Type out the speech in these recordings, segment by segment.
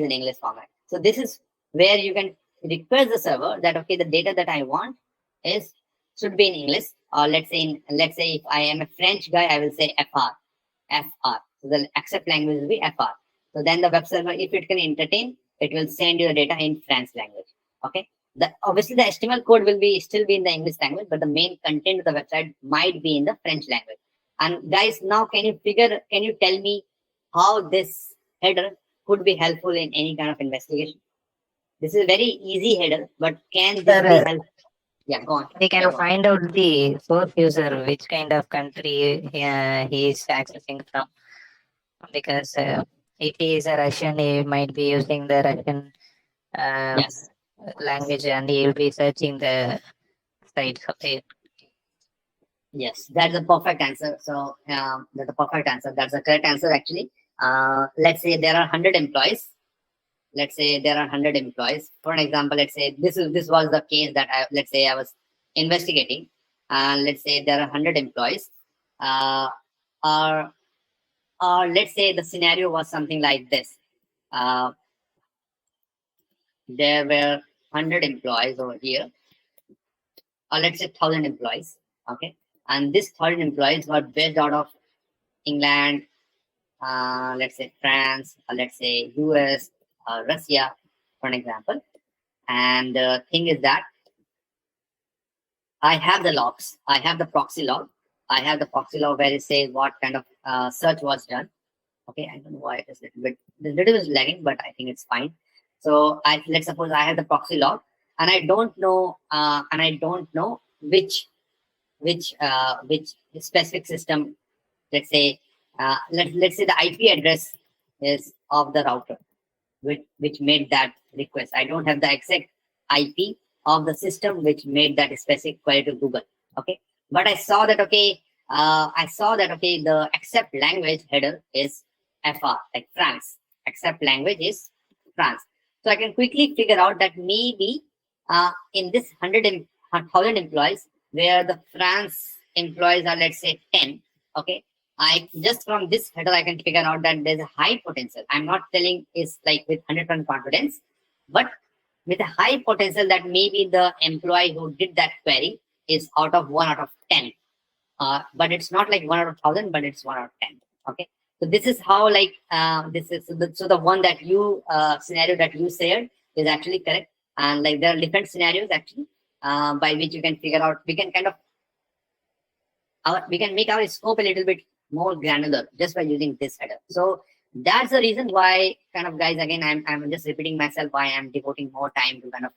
in English format. So this is where you can request the server that, okay, the data that I want should be in English, or let's say if I am a French guy, I will say FR. So the accept language will be FR. So then the web server, if it can entertain, it will send you the data in French language. Okay. Obviously the HTML code will still be in the English language, but the main content of the website might be in the French language. And guys, now can you tell me how this header could be helpful in any kind of investigation? This is a very easy header, but can this be helpful? Yeah, go on. We can find out the source user, which kind of country he is accessing from. Because if he is a Russian, he might be using the Russian Yes. language, and he will be searching the sites of it. Yes, that's a perfect answer. So that's a perfect answer. That's a correct answer actually. Let's say there are 100 employees. Let's say there are 100 employees. For an example, let's say this was the case that I was investigating. Let's say there are 100 employees. Or let's say the scenario was something like this. There were 100 employees over here, or let's say 1,000 employees. Okay, and this 1,000 employees were based out of England, let's say France, or let's say US, Russia, for an example. And the thing is that I have the logs. I have the proxy log. I have the proxy log where it says what kind of search was done. Okay, I don't know why it is a little bit lagging, but I think it's fine. So let's suppose I have the proxy log, and I don't know which specific system. Let's say let's say the IP address is of the router which made that request. I don't have the exact IP of the system which made that specific query to Google. Okay, but I saw that okay, the accept language header is FR, like France. Accept language is France. So I can quickly figure out that maybe in this 1,000 employees, where the France employees are, let's say 10. Okay, I just from this header I can figure out that there's a high potential. I'm not telling it's like with 100% confidence, but with a high potential that maybe the employee who did that query is out of 1 out of 10. But it's not like 1 out of 1,000, but it's 1 out of 10. Okay, so this is how like this is so the one that you scenario that you shared is actually correct. And like there are different scenarios actually by which you can figure out. We can kind of we can make our scope a little bit more granular just by using this header. So that's the reason why kind of guys, again, I'm just repeating myself why I'm devoting more time to kind of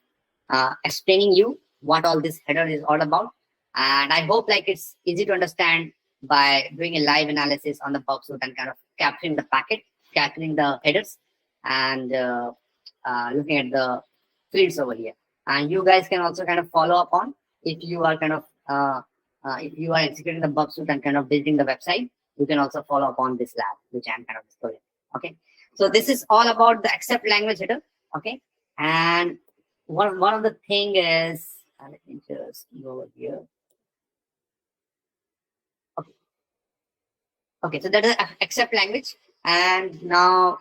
explaining you what all this header is all about. And I hope like it's easy to understand by doing a live analysis on the pub suite and kind of capturing the packet, capturing the headers, and looking at the fields over here. And you guys can also kind of follow up on if you are kind of if you are executing the bug suite and kind of visiting the website, you can also follow up on this lab, which I'm kind of disclosing. Okay, so this is all about the accept language header. Okay, and one of the thing is, let me just go over here. Okay, so that is accept language. And now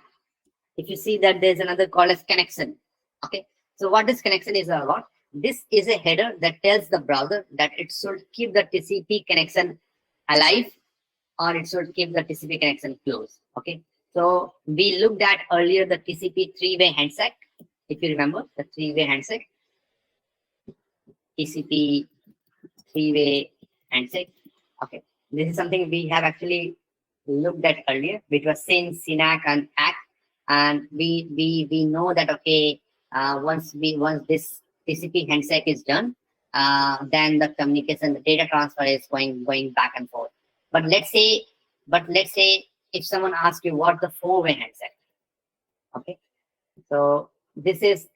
if you see that there's another called as connection. Okay, so what this connection is all about? This is a header that tells the browser that it should keep the TCP connection alive or it should keep the TCP connection closed. Okay, so we looked at earlier the TCP three-way handshake. If you remember the three-way handshake, TCP three-way handshake. Okay, this is something we have actually looked at earlier, which was SYN, SYNAC, and ACK. And we know that okay, once this TCP handshake is done, then the communication, the data transfer is going back and forth. But let's say if someone asks you what the four-way handshake. Okay, so this is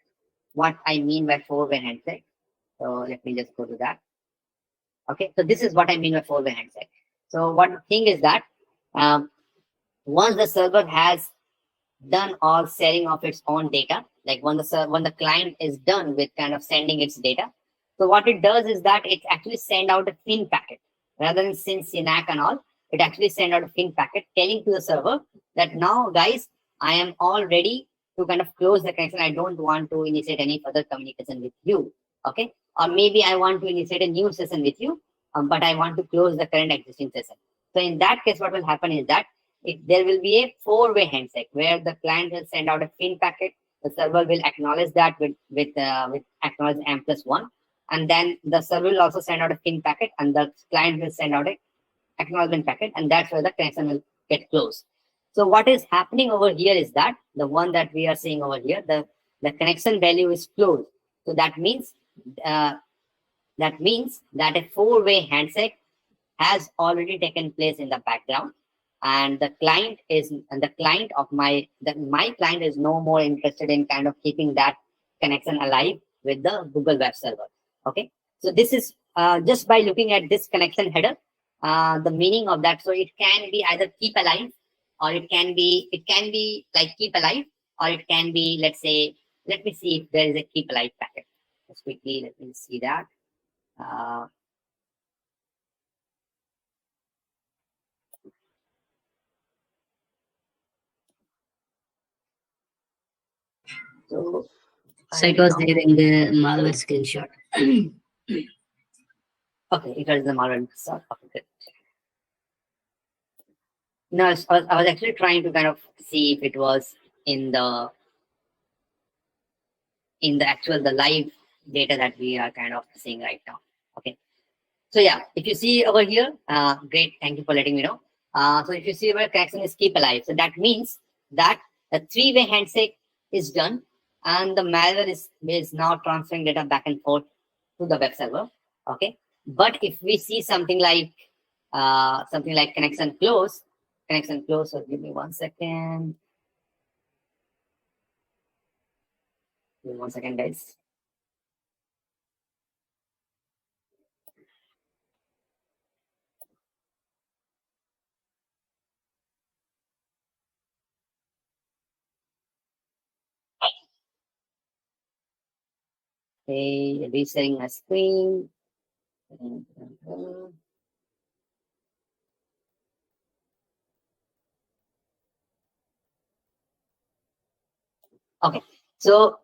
what I mean by four-way handshake. So let me just go to that. Okay, so this is what I mean by four-way handshake. So one thing is that once the server has done all sharing of its own data, like when the client is done with kind of sending its data, so what it does is that it actually send out a FIN packet rather than SYN, SYNAC and all. It actually send out a FIN packet telling to the server that now guys, I am all ready to kind of close the connection. I don't want to initiate any further communication with you. Okay. Or maybe I want to initiate a new session with you, but I want to close the current existing session. So in that case, what will happen is that there will be a four-way handshake where the client will send out a FIN packet. The server will acknowledge that with acknowledge M+1, and then the server will also send out a FIN packet, and the client will send out a acknowledgement packet, and that's where the connection will get closed. So what is happening over here is that the one that we are seeing over here, the connection value is closed. So that means that a four-way handshake has already taken place in the background, and the client of my client is no more interested in kind of keeping that connection alive with the Google Web Server. Okay, so this is just by looking at this connection header, the meaning of that. So it can be either keep alive, or it can be like keep alive, or it can be, let's say, let me see if there is a keep alive packet. Just quickly, let me see that. So it was there in the malware screenshot. Okay, it was the malware. Okay, good. No, I was actually trying to kind of see if it was in the live data that we are kind of seeing right now. Okay. So yeah, if you see over here, great. Thank you for letting me know. So if you see where connection is keep alive, so that means that the three-way handshake is done, and the malware is now transferring data back and forth to the web server. Okay. But if we see something like connection close. So give me 1 second. Give me 1 second, guys. Okay, resetting my screen. Okay, so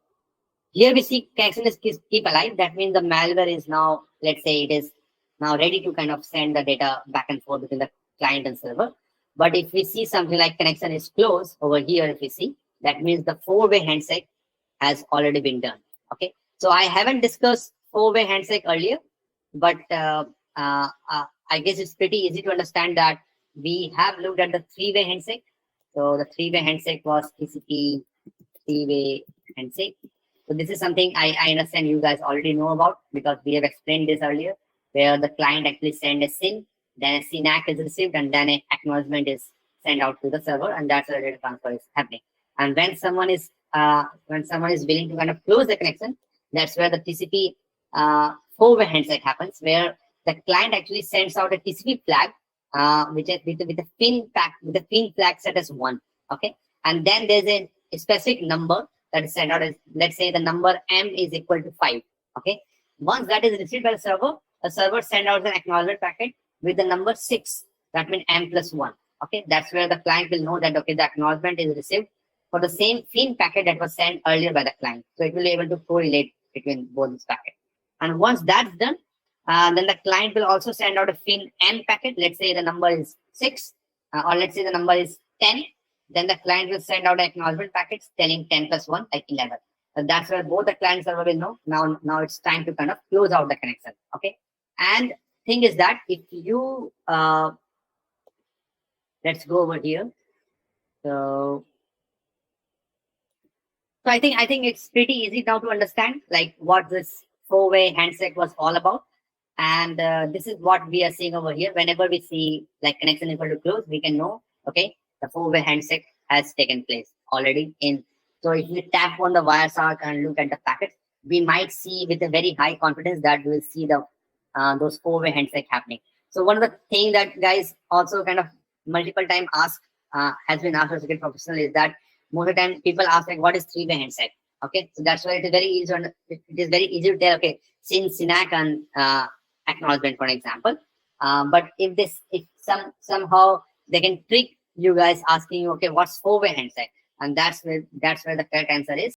here we see connection is keep alive. That means the malware is now, let's say, it is now ready to kind of send the data back and forth between the client and server. But if we see something like connection is closed over here, if we see, that means the four-way handshake has already been done. Okay, so I haven't discussed four-way handshake earlier, but I guess it's pretty easy to understand that we have looked at the three-way handshake. So the three-way handshake was TCP three-way handshake. So this is something I understand you guys already know about, because we have explained this earlier, where the client actually send a SYN, then a SYNAC is received, and then an acknowledgement is sent out to the server, and that's where data transfer is happening. And when someone is willing to kind of close the connection, that's where the TCP four-way handshake happens, where the client actually sends out a TCP flag, with a FIN flag set as 1. Okay, and then there's a specific number that is sent out as, let's say, the number M is equal to 5. Okay, once that is received by the server sends out an acknowledgement packet with the number 6. That means M+1. Okay, that's where the client will know that, okay, the acknowledgement is received for the same FIN packet that was sent earlier by the client. So it will be able to correlate between both these packets. And once that's done, then the client will also send out a FIN N packet. Let's say the number is 6, or let's say the number is 10. Then the client will send out acknowledgement packets telling 10+1, like 11. So that's where both the client server will know. Now it's time to kind of close out the connection. Okay. And thing is that if you let's go over here. So I think it's pretty easy now to understand like what this four-way handshake was all about. And this is what we are seeing over here. Whenever we see like connection equal to close, we can know, okay, the four-way handshake has taken place already in. So if we tap on the Wireshark and look at the packets, we might see with a very high confidence that we will see the those four-way handshake happening. So one of the things that guys also kind of multiple time has been asked as a professional is that most of the time people ask like, what is three-way handshake? Okay, so that's why it is very easy. It is very easy to tell. Okay, since SYNAC and acknowledgement, for example. But if somehow they can trick you guys asking, okay, what's four-way handshake? And that's where the correct answer is